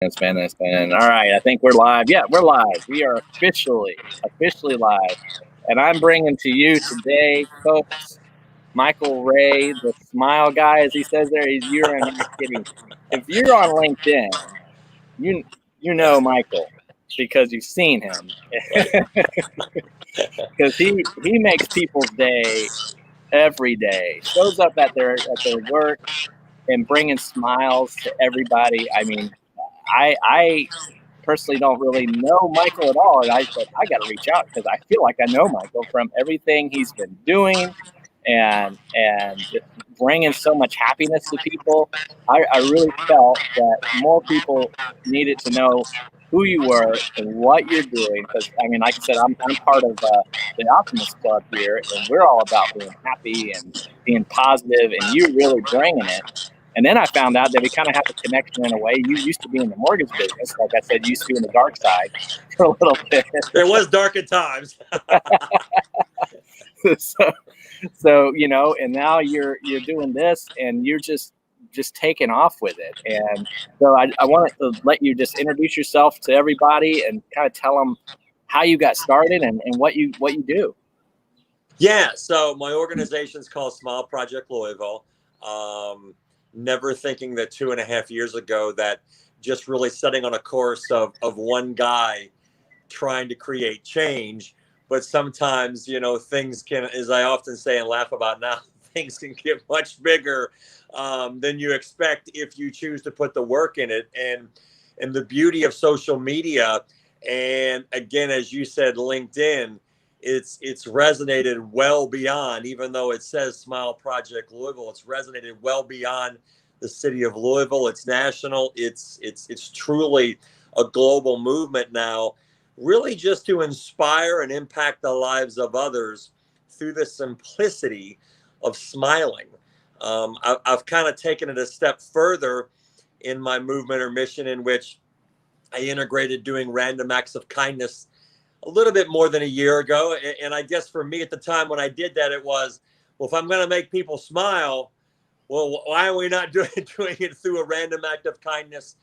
It's been. All right, I think we're live. Yeah, we're live. We are officially live. And I'm bringing to you today, folks, Michael Ray, the smile guy, as he says there. You're not kidding. If you're on LinkedIn, you you know Michael because you've seen him. Right. Because he makes people's day every day. Shows up at their work and bringing smiles to everybody. I mean, I personally don't really know Michael at all, and I said I got to reach out because I feel like I know Michael from everything he's been doing, and just bringing so much happiness to people. I really felt that more people needed to know who you were and what you're doing, because I mean, like I said, I'm part of the Optimist Club here, and we're all about being happy and being positive, and you really bringing it. And then I found out that we kind of have a connection in a way. You used to be in the mortgage business. Like I said, you used to be in the dark side for a little bit. There was dark at times. so, and now you're doing this and you're just taking off with it. And so I wanted to let you just introduce yourself to everybody and kind of tell them how you got started and what you do. Yeah, so my organization's called Smile Project Louisville. Never thinking that 2.5 years ago that just really setting on a course of one guy trying to create change. But sometimes, things can, as I often say and laugh about now, things can get much bigger than you expect if you choose to put the work in it. And the beauty of social media, and again, as you said, LinkedIn, it's resonated well beyond, even though it says Smile Project Louisville, it's resonated well beyond the city of Louisville. It's national. It's truly a global movement now, really just to inspire and impact the lives of others through the simplicity of smiling. I've kind of taken it a step further in my movement or mission, in which I integrated doing random acts of kindness a little bit more than a year ago. And I guess for me at the time when I did that, it was, well, if I'm going to make people smile, well, why are we not doing it through a random act of kindness,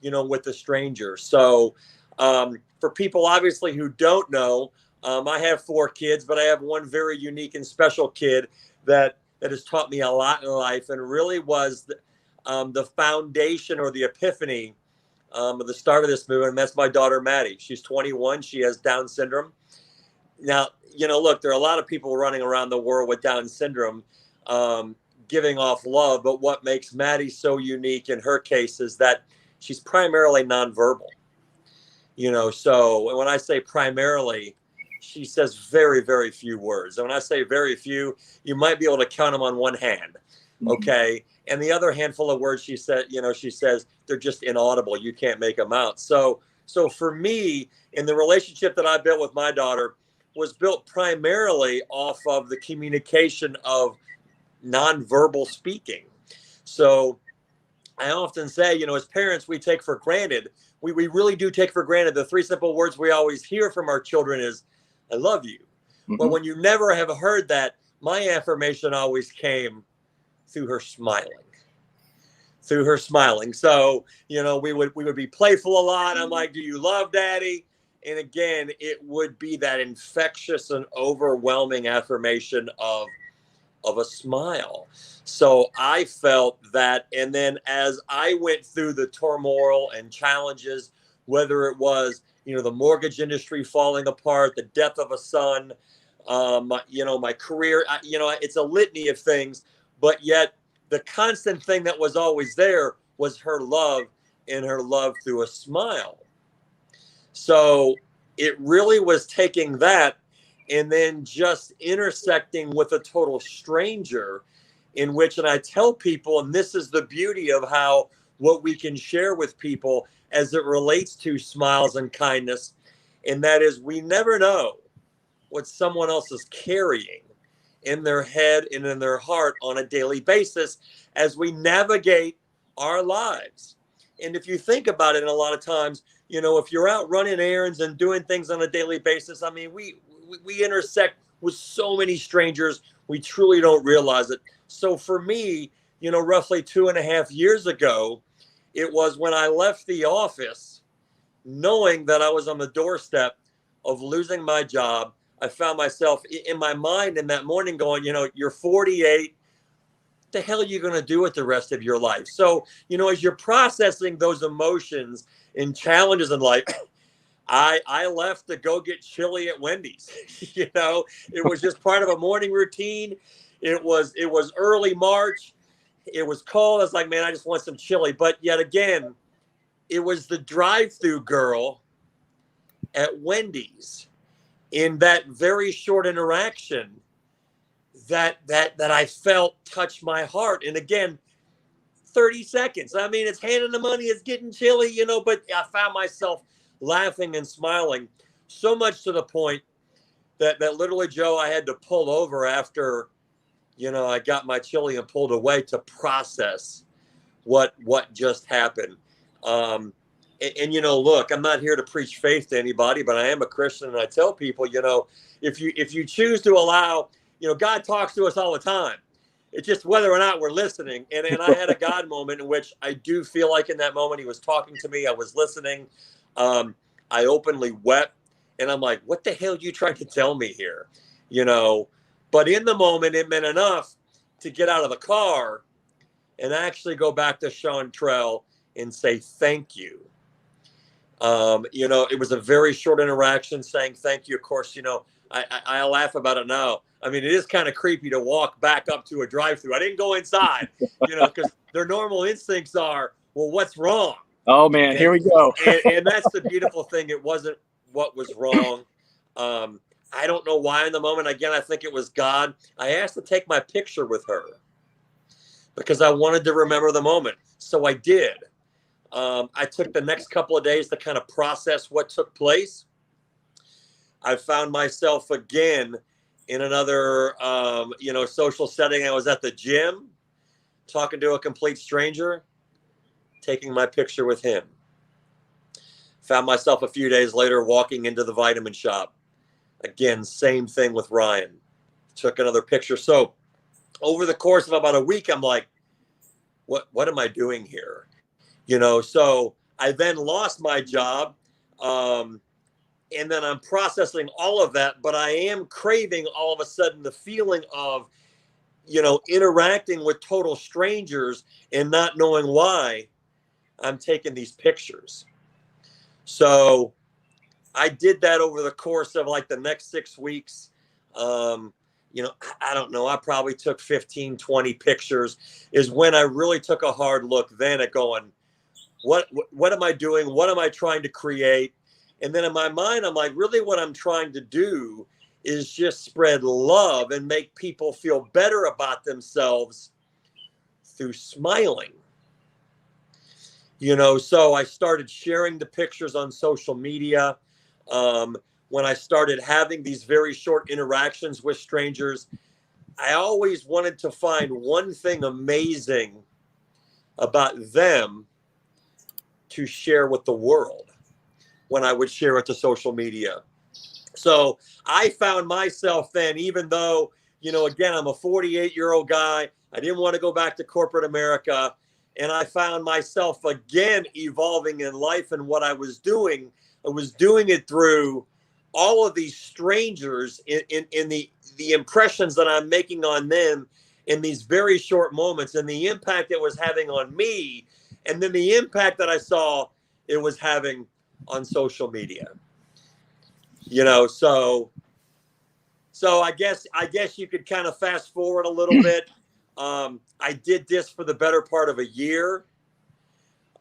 with a stranger? So for people obviously who don't know, I have 4 kids, but I have one very unique and special kid that has taught me a lot in life, and really was the foundation or the epiphany at the start of this movement. And that's my daughter, Maddie. She's 21. She has Down syndrome. Now, look, there are a lot of people running around the world with Down syndrome, giving off love. But what makes Maddie so unique in her case is that she's primarily nonverbal. So when I say primarily, she says very, very few words. And when I say very few, you might be able to count them on one hand. Okay. And the other handful of words she says they're just inaudible. You can't make them out. So for me, in the relationship that I built with my daughter, was built primarily off of the communication of nonverbal speaking. So I often say, as parents, we take for granted, we really do take for granted the 3 simple words we always hear from our children is, I love you. But when you never have heard that, my affirmation always came through her smiling. So, we would be playful a lot. I'm like, do you love daddy? And again, it would be that infectious and overwhelming affirmation of a smile. So I felt that. And then as I went through the turmoil and challenges, whether it was, the mortgage industry falling apart, the death of a son, my career, it's a litany of things, but yet the constant thing that was always there was her love, and her love through a smile. So it really was taking that and then just intersecting with a total stranger, in which, and I tell people, and this is the beauty of how what we can share with people as it relates to smiles and kindness, and that is, we never know what someone else is carrying in their head and in their heart on a daily basis as we navigate our lives. And if you think about it, a lot of times, if you're out running errands and doing things on a daily basis, I mean, we intersect with so many strangers, we truly don't realize it. So for me, roughly 2.5 years ago, It was when I left the office, knowing that I was on the doorstep of losing my job. I found myself in my mind in that morning going, you're 48. What the hell are you going to do with the rest of your life? So, as you're processing those emotions and challenges in life, I left to go get chili at Wendy's. It was just part of a morning routine. It was early March. It was cold. I was like, man, I just want some chili. But yet again, it was the drive-through girl at Wendy's in that very short interaction that I felt touch my heart. And again, 30 seconds. I mean, it's handing the money, it's getting chilly, but I found myself laughing and smiling, so much to the point that literally, Joe, I had to pull over after, I got my chili and pulled away to process what just happened. And look, I'm not here to preach faith to anybody, but I am a Christian, and I tell people, if you choose to allow, God talks to us all the time. It's just whether or not we're listening. And I had a God moment in which I do feel like in that moment he was talking to me. I was listening. I openly wept, and I'm like, what the hell are you trying to tell me here? But in the moment, it meant enough to get out of the car and actually go back to Chantrell and say thank you. It was a very short interaction saying thank you. Of course, I laugh about it now. I mean, it is kind of creepy to walk back up to a drive-through. I didn't go inside, because their normal instincts are, well, what's wrong? Oh man, here we go. and that's the beautiful thing. It wasn't what was wrong. I don't know why in the moment. Again, I think it was God. I asked to take my picture with her because I wanted to remember the moment. So I did. I took the next couple of days to kind of process what took place. I found myself again in another, social setting. I was at the gym talking to a complete stranger, taking my picture with him. Found myself a few days later walking into the vitamin shop. Again, same thing with Ryan. Took another picture. So over the course of about a week, I'm like, what am I doing here? So I then lost my job. And then I'm processing all of that, but I am craving all of a sudden the feeling of, interacting with total strangers and not knowing why I'm taking these pictures. So I did that over the course of like the next 6 weeks. I don't know. I probably took 15, 20 pictures is when I really took a hard look then at going, what am I doing? What am I trying to create? And then in my mind, I'm like, really what I'm trying to do is just spread love and make people feel better about themselves through smiling. So I started sharing the pictures on social media. When I started having these very short interactions with strangers, I always wanted to find one thing amazing about them to share with the world when I would share it to social media. So I found myself then, even though, again, I'm a 48-year-old guy, I didn't want to go back to corporate America. And I found myself again evolving in life and what I was doing it through all of these strangers in the impressions that I'm making on them in these very short moments and the impact it was having on me. And then the impact that I saw it was having on social media, so I guess you could kind of fast forward a little bit. I did this for the better part of a year.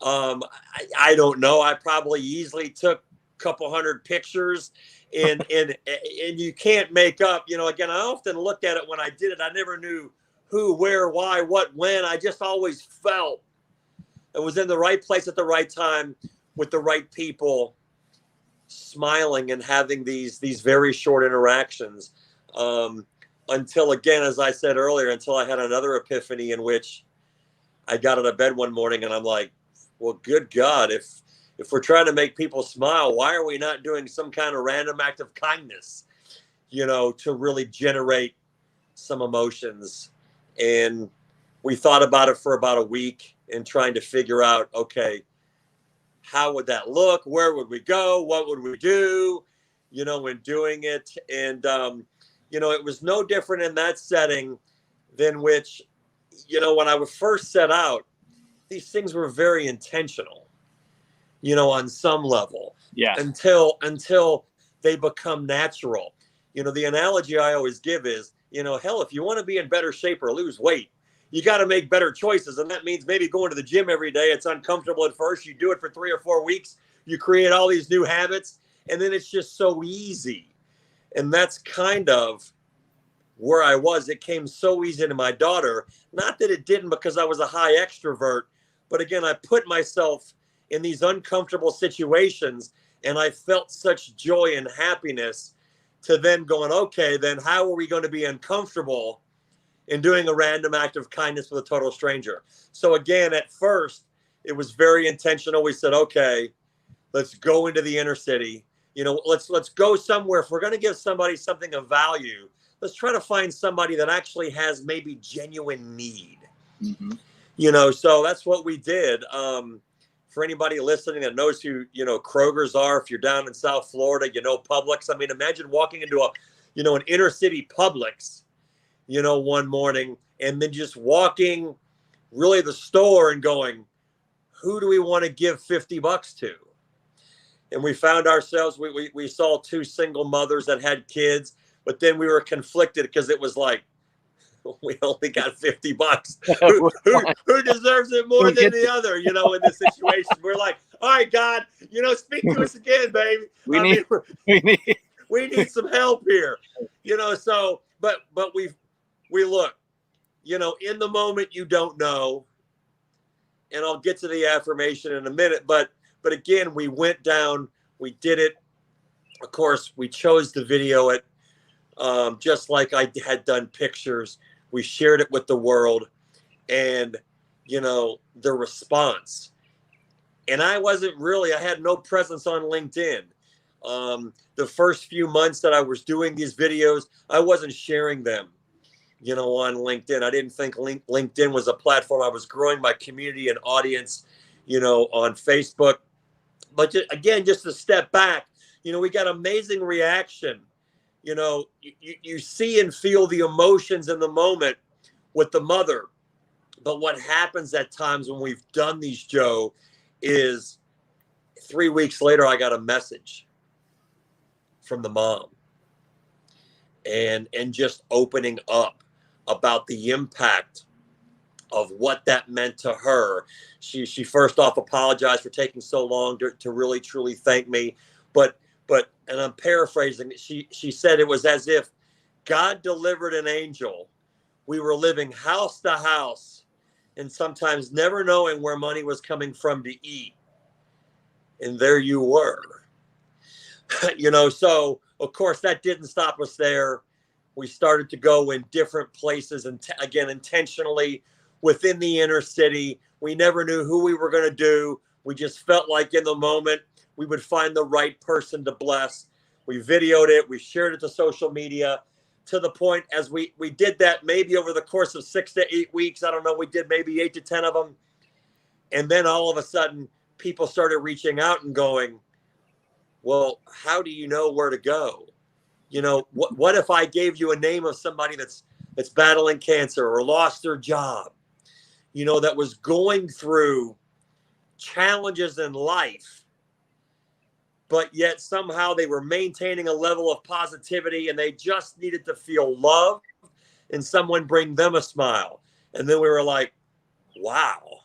I don't know. I probably easily took a couple hundred pictures and you can't make up, again, I often looked at it when I did it. I never knew who, where, why, what, when. I just always felt it was in the right place at the right time with the right people, smiling and having these very short interactions. Until, again, as I said earlier, until I had another epiphany in which I got out of bed one morning and I'm like, well, good God, if we're trying to make people smile, why are we not doing some kind of random act of kindness, to really generate some emotions? And we thought about it for about a week. and trying to figure out, okay, how would that look? Where would we go? What would we do? When doing it. And, it was no different in that setting than which, when I would first set out, these things were very intentional, on some level. Yeah. Until they become natural. The analogy I always give is, hell, if you want to be in better shape or lose weight, you got to make better choices. And that means maybe going to the gym every day. It's uncomfortable at first. You do it for 3 or 4 weeks. You create all these new habits, and then it's just so easy. And that's kind of where I was. It came so easy to my daughter. Not that it didn't, because I was a high extrovert, but again, I put myself in these uncomfortable situations, and I felt such joy and happiness to then going, okay, then how are we going to be uncomfortable in doing a random act of kindness with a total stranger? So again, at first, it was very intentional. We said, okay, let's go into the inner city. Let's go somewhere. If we're going to give somebody something of value, let's try to find somebody that actually has maybe genuine need. Mm-hmm. So that's what we did. For anybody listening that knows who, Kroger's are, if you're down in South Florida, Publix. I mean, imagine walking into an inner city Publix, one morning, and then just walking really the store and going, who do we want to give $50 to? And we found ourselves, we saw 2 single mothers that had kids, but then we were conflicted because it was like, we only got $50. Who deserves it more than the other, in this situation? We're like, all right, God, speak to us again, baby. We need some help here, so, but we look, in the moment, you don't know. And I'll get to the affirmation in a minute, but again, we went down, we did it. Of course, we chose to video it, just like I had done pictures. We shared it with the world, and, the response. And I had no presence on LinkedIn. The first few months that I was doing these videos, I wasn't sharing them, on LinkedIn. I didn't think LinkedIn was a platform. I was growing my community and audience, on Facebook. But just to step back, we got amazing reaction. You see and feel the emotions in the moment with the mother. But what happens at times when we've done these, Joe, is 3 weeks later, I got a message from the mom, and just opening up about the impact of what that meant to her. She first off apologized for taking so long to really truly thank me, but and I'm paraphrasing, she said it was as if God delivered an angel. We were living house to house, and sometimes never knowing where money was coming from to eat, and there you were. So of course that didn't stop us there. We started to go in different places, and again, intentionally within the inner city. We never knew who we were going to do. We just felt like in the moment we would find the right person to bless. We videoed it. We shared it to social media, to the point as we did that maybe over the course of 6 to 8 weeks. I don't know. We did maybe 8 to 10 of them. And then all of a sudden people started reaching out and going, well, how do you know where to go? What if I gave you a name of somebody that's battling cancer or lost their job, that was going through challenges in life, but yet somehow they were maintaining a level of positivity, and they just needed to feel love and someone bring them a smile. And then we were like, wow,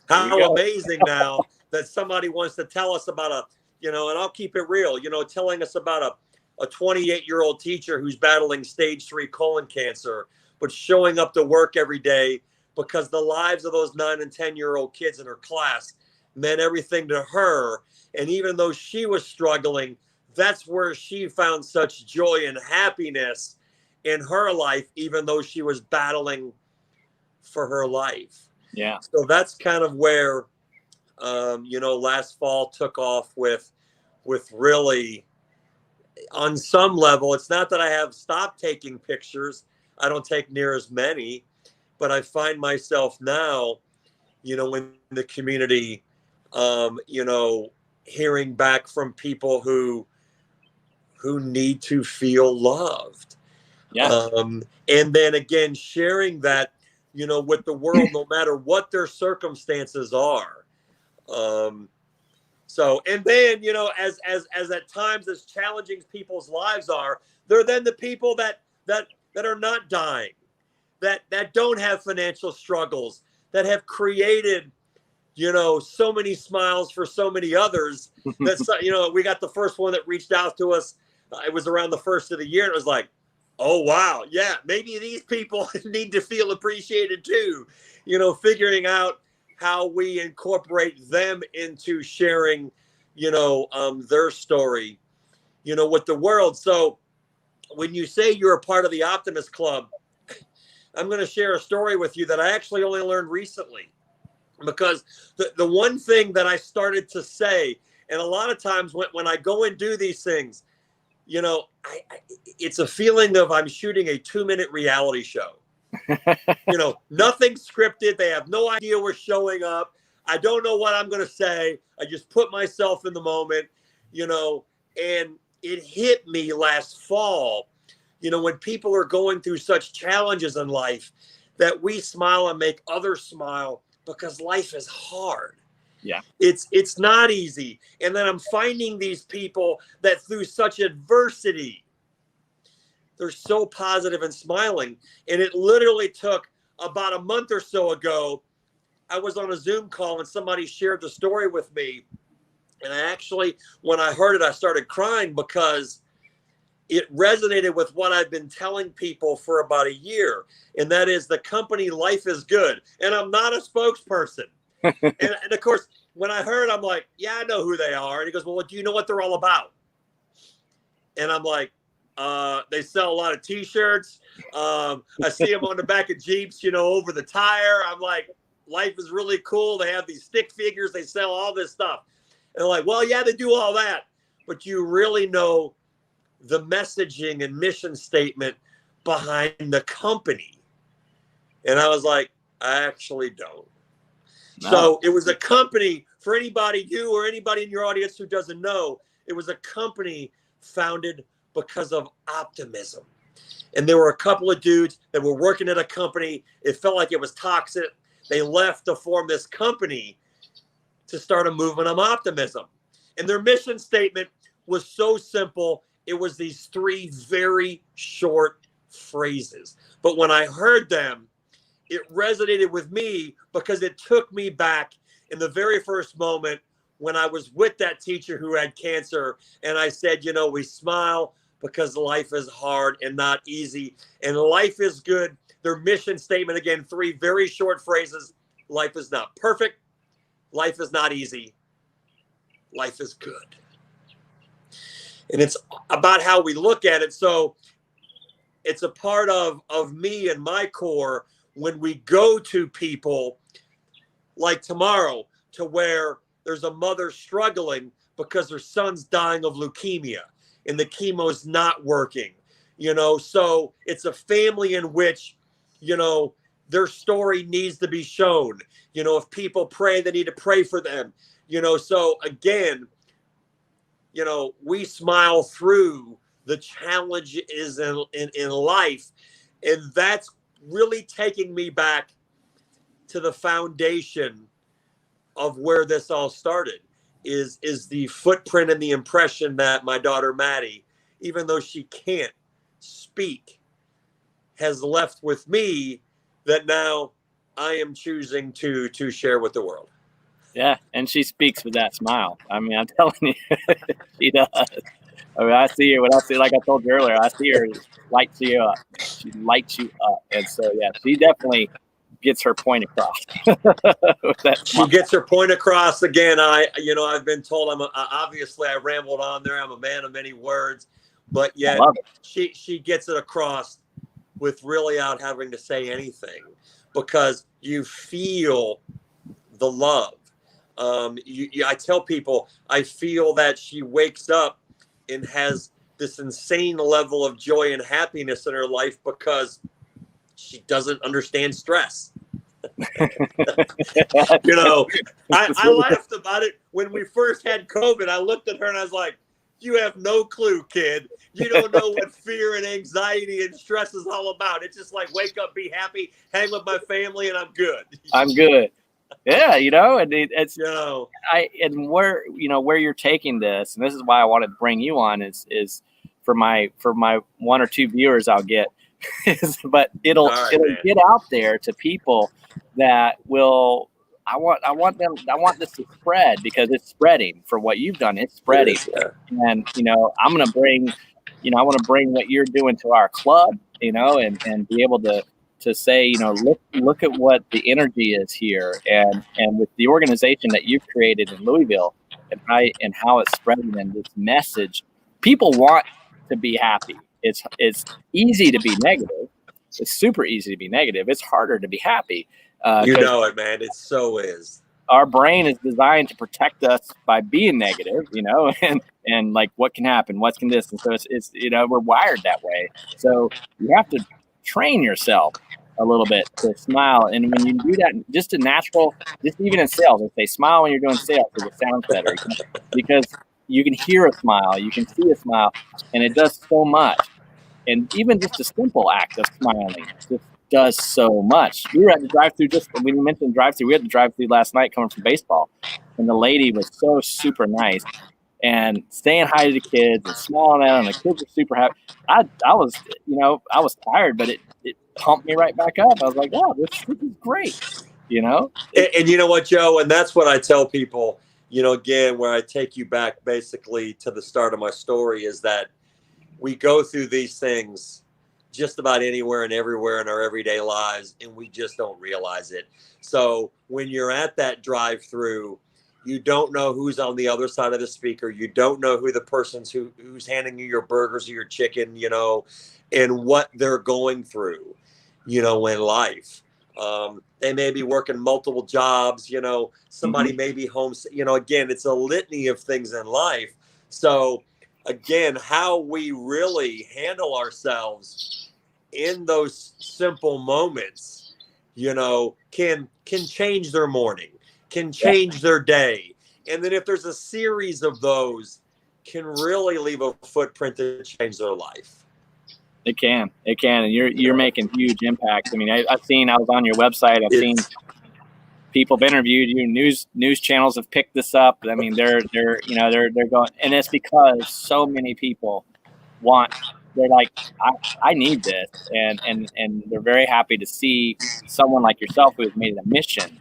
how amazing now that somebody wants to tell us about and I'll keep it real, telling us about a 28-year-old teacher who's battling stage 3 colon cancer, but showing up to work every day because the lives of those 9 and 10-year-old kids in her class meant everything to her. And even though she was struggling, that's where she found such joy and happiness in her life, even though she was battling for her life. Yeah. So that's kind of where, last fall took off with really, on some level. It's not that I have stopped taking pictures. I don't take near as many, but I find myself now, in the community, hearing back from people who need to feel loved. Yeah. And then again, sharing that, with the world, no matter what their circumstances are. So, and then, as at times as challenging people's lives are, they're then the people that are not dying, that don't have financial struggles, that have created, so many smiles for so many others. That's, we got the first one that reached out to us. It was around the first of the year. And it was like, oh, wow. Yeah, maybe these people need to feel appreciated too. Figuring out how we incorporate them into sharing, their story, with the world. So when you say you're a part of the Optimist Club, I'm going to share a story with you that I actually only learned recently. Because the one thing that I started to say, and a lot of times when I go and do these things, it's a feeling of I'm shooting a 2-minute reality show. Nothing scripted. They have no idea we're showing up. I don't know what I'm going to say. I just put myself in the moment, and it hit me last fall, when people are going through such challenges in life, that we smile and make others smile, because life is hard. Yeah. It's not easy. And then I'm finding these people that through such adversity, they're so positive and smiling. And it literally took about a month or so ago, I was on a Zoom call and somebody shared the story with me. And I actually, when I heard it, I started crying, because it resonated with what I've been telling people for about a year. And that is the company Life is Good. And I'm not a spokesperson. and of course, when I heard, I'm like, yeah, I know who they are. And he goes, well, do you know what they're all about? And I'm like, they sell a lot of T-shirts. I see them on the back of Jeeps, over the tire. I'm like, life is really cool. They have these stick figures. They sell all this stuff. And they're like, well, yeah, they do all that. But you really know the messaging and mission statement behind the company? And I was like, I actually don't. No. So it was a company, for anybody, you or anybody in your audience who doesn't know, it was a company founded because of optimism. And there were a couple of dudes that were working at a company. It felt like it was toxic. They left to form this company to start a movement of optimism. And their mission statement was so simple. It was these 3 very short phrases. But when I heard them, it resonated with me, because it took me back in the very first moment when I was with that teacher who had cancer. And I said, we smile because life is hard and not easy. And life is good. Their mission statement, again, 3 very short phrases. Life is not perfect. Life is not easy. Life is good. And it's about how we look at it. So it's a part of me and my core when we go to people like tomorrow, to where there's a mother struggling because her son's dying of leukemia and the chemo's not working, so it's a family in which, their story needs to be shown. If people pray, they need to pray for them, so again, we smile through the challenges in life. And that's really taking me back to the foundation of where this all started, is the footprint and the impression that my daughter Maddie, even though she can't speak, has left with me, that now I am choosing to share with the world. Yeah, and she speaks with that smile. I mean, I'm telling you, she does. I mean, I see her, when I see, like I told you earlier, I see her lights you up. She lights you up. And so, yeah, she definitely gets her point across. She gets her point across. Again, I've been told obviously I rambled on there. I'm a man of many words, but yet she gets it across with really out having to say anything, because you feel the love. I tell people, I feel that she wakes up and has this insane level of joy and happiness in her life, because she doesn't understand stress. You know, I laughed about it when we first had COVID. I looked at her and I was like, you have no clue, kid. You don't know what fear and anxiety and stress is all about. It's just like, wake up, be happy, hang with my family, and I'm good. I'm good. Yeah, you know, and it's You know, and where where you're taking this, and this is why I wanted to bring you on is for my one or two viewers I'll get, but it'll all right, man. get out there to people that will. I want this to spread because it's spreading for what you've done. It's spreading, It is, yeah. and I'm gonna bring, I want to bring what you're doing to our club, and be able to say, look at what the energy is here, and with the organization that you've created in Louisville, and how it's spreading, and this message, people want to be happy. It's easy to be negative. It's super easy to be negative. It's harder to be happy. You know it, man. It so is. Our brain is designed to protect us by being negative, and like what can happen, what can this, and so it's we're wired that way. So you have to train yourself a little bit to smile, and when you do that, just even in sales, if they smile when you're doing sales, because it sounds better, because you can hear a smile, you can see a smile, and it does so much. And even just a simple act of smiling just does so much. We were at the drive-thru, just when you mentioned drive-thru, we had the drive-thru last night coming from baseball, and the lady was so super nice and saying hi to the kids and smiling at them. The kids were super happy. I was I was tired, but it pumped me right back up. I was like, oh, this is great, And you know what, Joe? And that's what I tell people, again, where I take you back basically to the start of my story, is that we go through these things just about anywhere and everywhere in our everyday lives, and we just don't realize it. So when you're at that drive-through, you don't know who's on the other side of the speaker. You don't know who the person's who's handing you your burgers or your chicken, and what they're going through, in life. They may be working multiple jobs, somebody may be home, again, it's a litany of things in life. So again, how we really handle ourselves in those simple moments, can change their morning, can change their day. And then if there's a series of those, can really leave a footprint to change their life. It can, and you're making huge impacts. I mean, I was on your website. I've seen people have interviewed you. News channels have picked this up. I mean, they're going, and it's because so many people they're like, I need this, and they're very happy to see someone like yourself who has made it a mission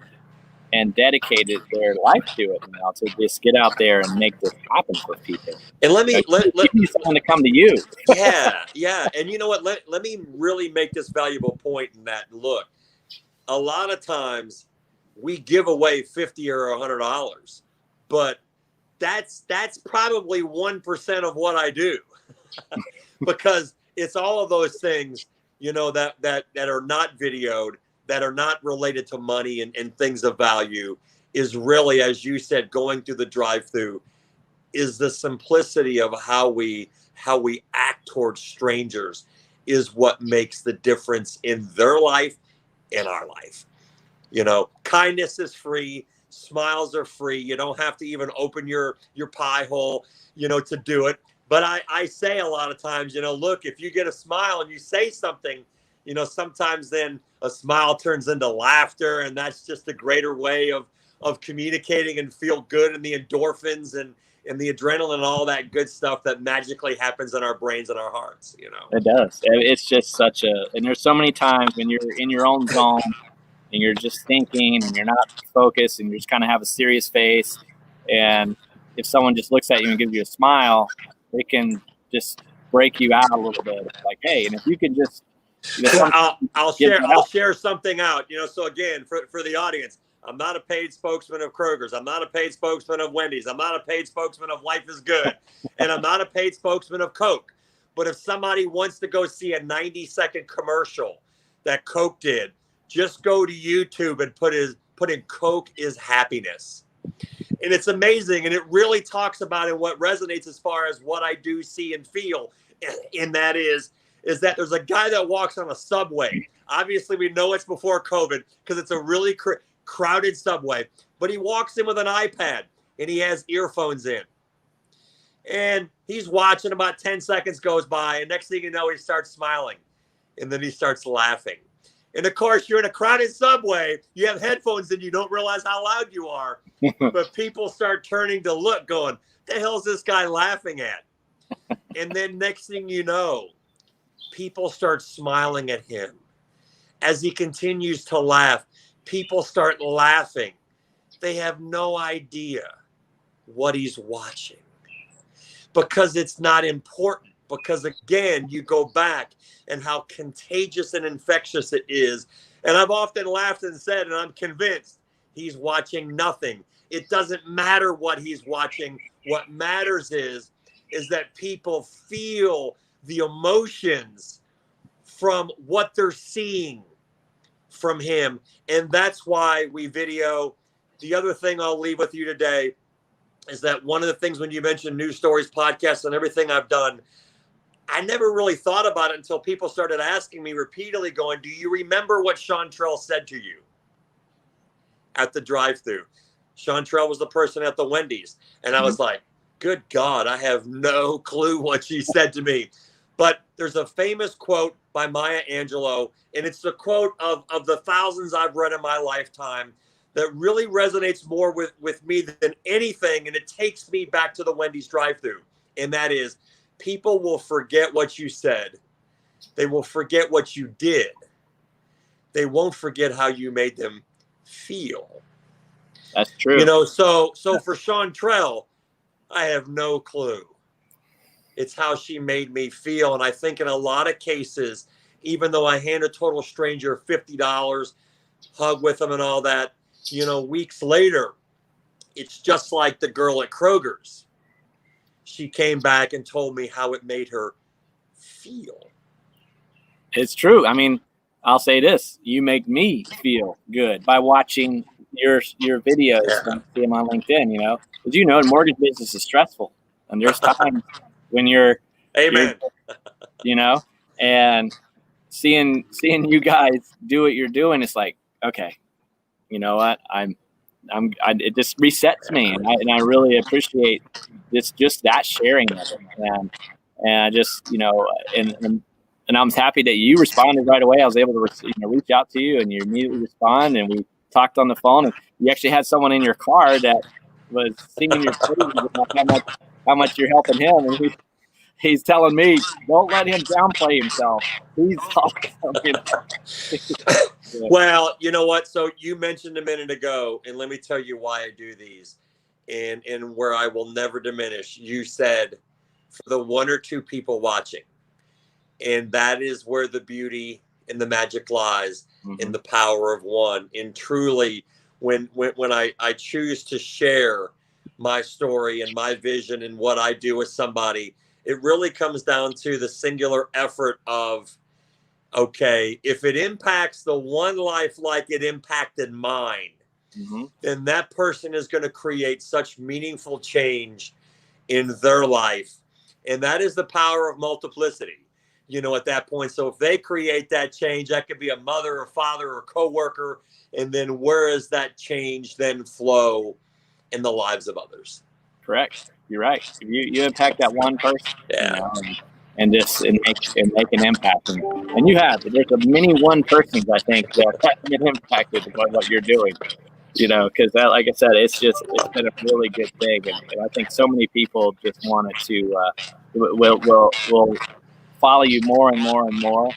and dedicated their life to it now, to just get out there and make this happen for people. And let me someone to come to you. Yeah. And you know what? Let me really make this valuable point in that. Look, a lot of times we give away $50 or $100, but that's probably 1% of what I do, because it's all of those things, that are not videoed, that are not related to money and things of value, is really, as you said, going through the drive-through, is the simplicity of how we act towards strangers is what makes the difference in their life, in our life. Kindness is free. Smiles are free. You don't have to even open your pie hole, to do it. But I say a lot of times, look, if you get a smile and you say something, sometimes then a smile turns into laughter, and that's just a greater way of communicating and feel good, and the endorphins and the adrenaline and all that good stuff that magically happens in our brains and our hearts. It does. It's just and there's so many times when you're in your own zone and you're just thinking and you're not focused and you just kind of have a serious face, and if someone just looks at you and gives you a smile, it can just break you out a little bit. It's like, hey, and if you can just, I'll share something out. So again, for the audience, I'm not a paid spokesman of Kroger's. I'm not a paid spokesman of Wendy's. I'm not a paid spokesman of Life is Good, and I'm not a paid spokesman of Coke. But if somebody wants to go see a 90-second commercial that Coke did, just go to YouTube and put in Coke is happiness. And it's amazing. And it really talks about, and what resonates as far as what I do, see, and feel. And that is, is that there's a guy that walks on a subway. Obviously, we know it's before COVID because it's a really crowded subway. But he walks in with an iPad and he has earphones in. And he's watching. About 10 seconds goes by. And next thing you know, he starts smiling. And then he starts laughing. And of course, you're in a crowded subway. You have headphones and you don't realize how loud you are. But people start turning to look, going, the hell's this guy laughing at? And then next thing you know, people start smiling at him. As he continues to laugh, people start laughing. They have no idea what he's watching because it's not important. Because again, you go back and how contagious and infectious it is. And I've often laughed and said, and I'm convinced, he's watching nothing. It doesn't matter what he's watching. What matters is that people feel the emotions from what they're seeing from him. And that's why we video. The other thing I'll leave with you today is that one of the things when you mentioned news stories, podcasts, and everything I've done, I never really thought about it until people started asking me repeatedly going, do you remember what Chantrell said to you at the drive-thru? Chantrell was the person at the Wendy's. And I was like, good God, I have no clue what she said to me. But there's a famous quote by Maya Angelou, and it's the quote of the thousands I've read in my lifetime that really resonates more with me than anything, and it takes me back to the Wendy's drive-thru. And that is, people will forget what you said. They will forget what you did. They won't forget how you made them feel. That's true. You know, so for Chantrell, I have no clue. It's how she made me feel. And I think in a lot of cases, even though I hand a total stranger $50, hug with them and all that, you know, weeks later, it's just like the girl at Kroger's. She came back and told me how it made her feel. It's true. I mean, I'll say this. You make me feel good by watching your videos and see them on LinkedIn, you know. As you know, the mortgage business is stressful. And there's times when you're, Amen. You know, and seeing you guys do what you're doing, it's like, okay, you know what? It just resets me, and I really appreciate this, just that sharing of it, and I just, you know, and I'm happy that you responded right away. I was able to reach out to you, and you immediately respond, and we talked on the phone, and you actually had someone in your car that was singing your praises about how much you're helping him, and he's telling me, don't let him downplay himself. He's awesome. You know? Yeah. Well, you know what? So you mentioned a minute ago, and let me tell you why I do these, and where I will never diminish. You said for the one or two people watching, and that is where the beauty and the magic lies, in the power of one. And truly, when I choose to share my story and my vision and what I do with somebody, it really comes down to the singular effort of, okay, if it impacts the one life like it impacted mine, then that person is going to create such meaningful change in their life. And that is the power of multiplicity, you know, at that point. So if they create that change, that could be a mother or father or coworker. And then where does that change then flow in the lives of others? Correct. You're right. You impact that one person, you know, and make an impact. And you have. There's a many one persons, I think, that get impacted by what you're doing, you know, because that, like I said, it's been a really good thing. And I think so many people just want it to, will follow you more and more and more.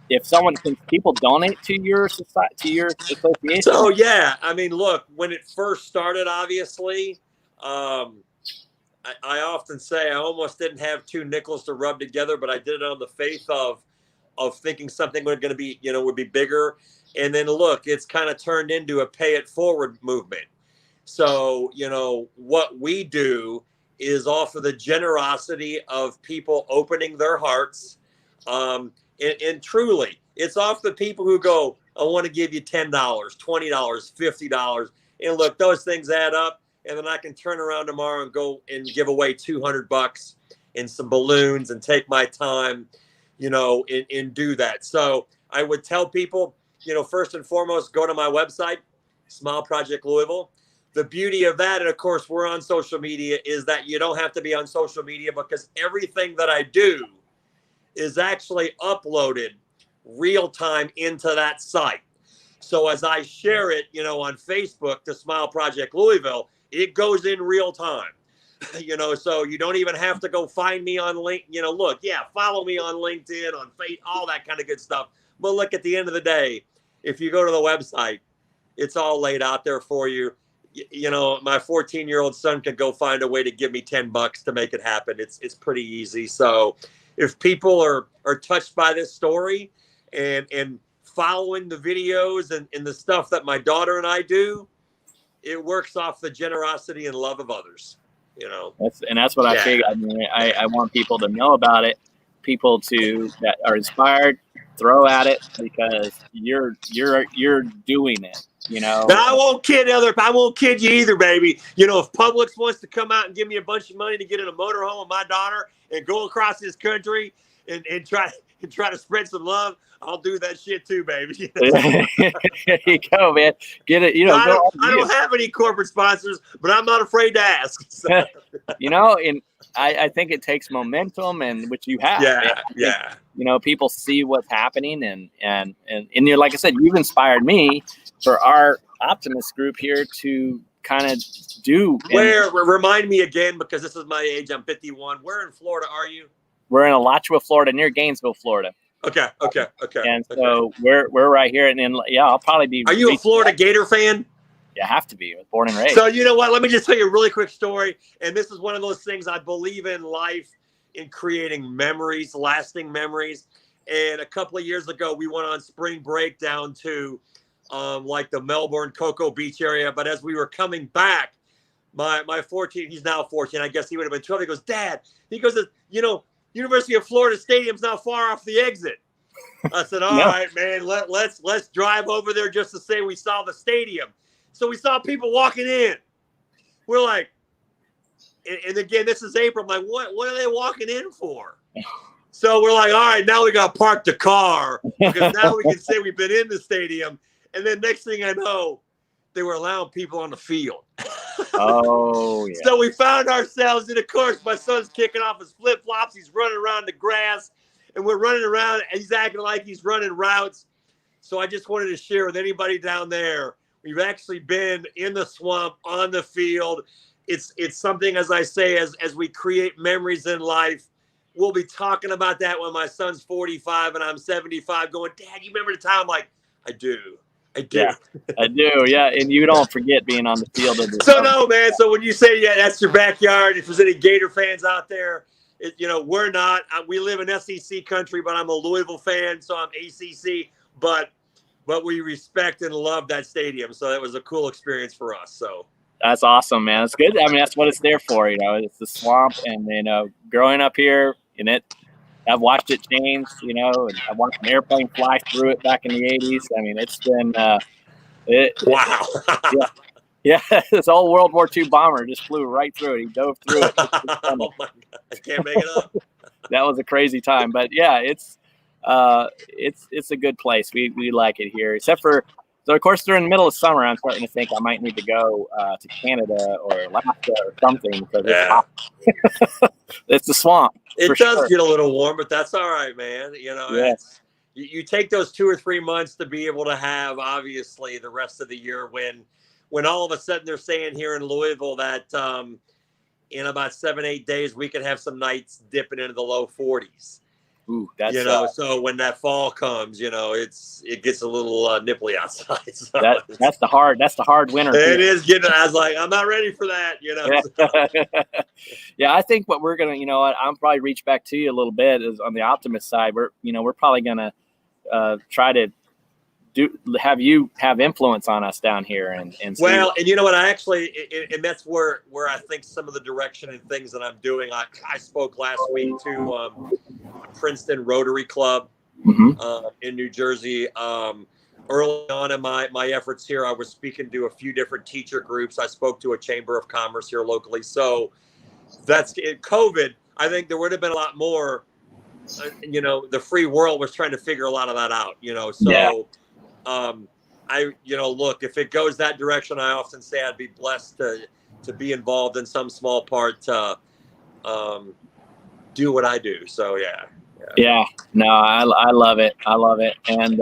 If people donate to your society, to your association. So yeah, I mean, look, when it first started, obviously, I often say I almost didn't have two nickels to rub together, but I did it on the faith of thinking something was going to be, you know, would be bigger. And then look, it's kind of turned into a pay it forward movement. So, you know, what we do is off of the generosity of people opening their hearts. And truly, it's off the people who go, I want to give you $10, $20, $50. And look, those things add up. And then I can turn around tomorrow and go and give away $200 and some balloons and take my time. and do that. So I would tell people, first and foremost, go to my website, Smile Project Louisville. The beauty of that, and of course we're on social media, is that you don't have to be on social media, because everything that I do is actually uploaded real time into that site. So as I share it, on Facebook to Smile Project Louisville, it goes in real time. So you don't even have to go find me on follow me on LinkedIn, on Facebook, all that kind of good stuff. But look, at the end of the day, if you go to the website, it's all laid out there for you. My 14-year-old son could go find a way to give me $10 to make it happen. It's pretty easy. So if people are touched by this story and following the videos and the stuff that my daughter and I do, it works off the generosity and love of others. That's what I figured. I mean, I want people to know about it, people that are inspired, throw at it, because you're doing it. Now, I won't kid you either, baby. If Publix wants to come out and give me a bunch of money to get in a motorhome with my daughter and go across this country and try to spread some love, I'll do that shit too, baby. There you go, man. Get it. I don't have any corporate sponsors, but I'm not afraid to ask. So. And I think it takes momentum, and which you have. Yeah. People see what's happening, and you're, like I said, you've inspired me for our Optimist group here to kind of do. Remind me again, because this is my age. I'm 51. Where in Florida are you? We're in Alachua, Florida, near Gainesville, Florida. Okay. And so we're right here, and then I'll probably be. Are you a Florida Gator fan? Yeah, I have to be. I was born and raised. So you know what? Let me just tell you a really quick story. And this is one of those things I believe in life, in creating memories, lasting memories. And a couple of years ago, we went on spring break down to like the Melbourne Cocoa Beach area. But as we were coming back, my 14, he's now 14, I guess he would have been 12. He goes, Dad, University of Florida Stadium's not far off the exit. I said, all right, man, let's drive over there just to say we saw the stadium. So we saw people walking in. We're like, and again, this is April. I'm like, what are they walking in for? So we're like, all right, now we got to park the car, because now we can say we've been in the stadium. And then next thing I know, they were allowing people on the field. Oh, yeah. So we found ourselves, and of course, my son's kicking off his flip-flops. He's running around the grass, and we're running around, and he's acting like he's running routes. So I just wanted to share with anybody down there, we've actually been in the swamp, on the field. It's something, as I say, as we create memories in life. We'll be talking about that when my son's 45 and I'm 75, going, Dad, you remember the time? I'm like, I do. Yeah, I do. Yeah, and you don't forget being on the field. No, man. So when you say, that's your backyard, if there's any Gator fans out there, we're not. We live in SEC country, but I'm a Louisville fan, so I'm ACC. But we respect and love that stadium. So that was a cool experience for us. So that's awesome, man. It's good. I mean, that's what it's there for. It's the swamp, and growing up here in it. I've watched it change, and I watched an airplane fly through it back in the 80s. I mean, it's been wow. Yeah, this old World War II bomber just flew right through it. He dove through it. Oh my God, I can't make it up. That was a crazy time, but yeah, it's a good place. We like it here, except for. So, of course, during the middle of summer, I'm starting to think I might need to go to Canada or Alaska or something, because it's hot. It's the swamp. It does get a little warm, but that's all right, man. You take those 2 or 3 months to be able to have, obviously, the rest of the year when all of a sudden they're saying here in Louisville that in about 7-8 days, we could have some nights dipping into the low 40s. Ooh, that's so when that fall comes, it gets a little nipply outside. So that's the hard winter. It is getting. I was like, I'm not ready for that. Yeah, I think what we're gonna, I'm probably reach back to you a little bit is on the Optimist side. We're probably gonna try to have you have influence on us down here and well, and you know what, I actually, and that's where I think some of the direction and things that I'm doing. I spoke last week to Princeton Rotary Club in New Jersey. Early on in my efforts here, I was speaking to a few different teacher groups. I spoke to a Chamber of Commerce here locally. So that's in COVID. I think there would have been a lot more you know, the free world was trying to figure a lot of that out, you know. Yeah. So you know, look, if it goes that direction, I often say I'd be blessed to be involved in some small part to do what I do. So Yeah, no, I love it. I love it. And,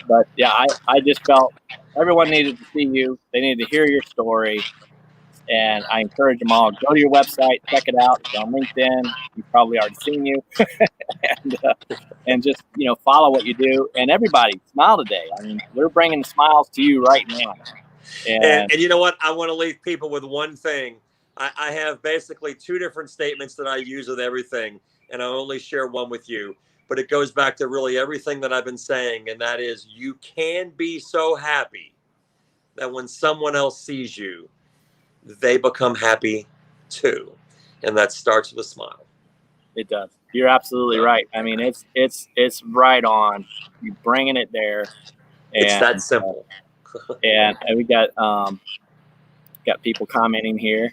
but yeah, I just felt everyone needed to see you. They needed to hear your story. And I encourage them all, go to your website, check it out. It's on LinkedIn. You've probably already seen you. And just, you know, follow what you do. And everybody, smile today. I mean, we're bringing smiles to you right now. And you know what? I want to leave people with one thing. I have basically two different statements that I use with everything, and I only share one with you. But it goes back to really everything that I've been saying, and that is you can be so happy that when someone else sees you, they become happy too. And that starts with a smile. It does. You're absolutely right. I mean, it's right on. You're bringing it there. And, it's that simple. And we got people commenting here.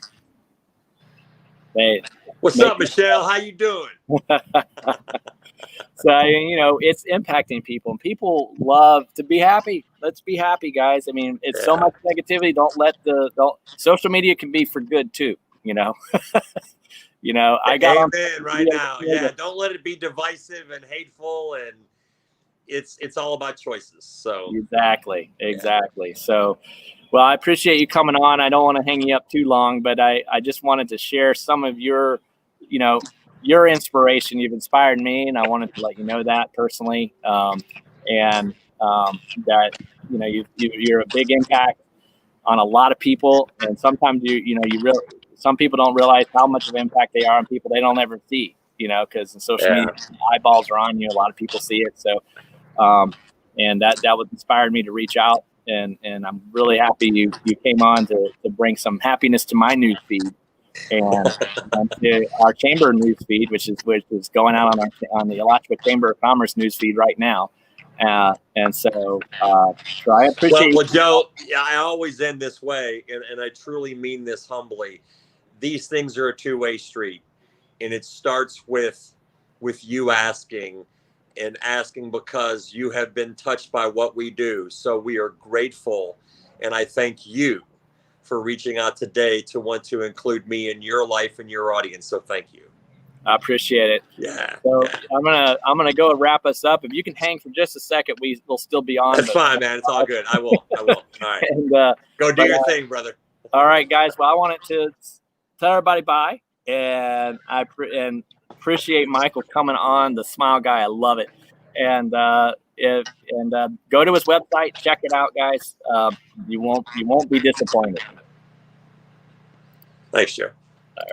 What's up, Michelle? How you doing? So, you know, it's impacting people, and people love to be happy. Let's be happy, guys. I mean, it's so much negativity. Don't social media can be for good too, you know. You know, I got amen right now. Yeah, don't let it be divisive and hateful, and it's all about choices. So exactly. So, well, I appreciate you coming on. I don't want to hang you up too long, but I just wanted to share some of your, you know, your inspiration. You've inspired me, and I wanted to let you know that personally. And that, you know, you're a big impact on a lot of people, and sometimes some people don't realize how much of impact they are on people they don't ever see, you know, because in social media, eyeballs are on you. A lot of people see it. So, and that would inspired me to reach out, and I'm really happy you came on to bring some happiness to my news feed and to our chamber news feed, which is going out on the Alachua Chamber of Commerce news feed right now. And so I appreciate. Well, Joe, I always end this way, and I truly mean this humbly. These things are a two-way street, and it starts with you asking because you have been touched by what we do. So we are grateful, and I thank you for reaching out today to want to include me in your life and your audience. So thank you. I appreciate it. Yeah. So I'm gonna go wrap us up. If you can hang for just a second, we'll still be on. That's fine, man. It's all good. I will. All right. And, go do your thing, brother. All right, guys. Well, I wanted to tell everybody bye, and I appreciate Michael coming on, the Smile Guy. I love it. And go to his website, check it out, guys. You won't be disappointed. Thanks, Joe.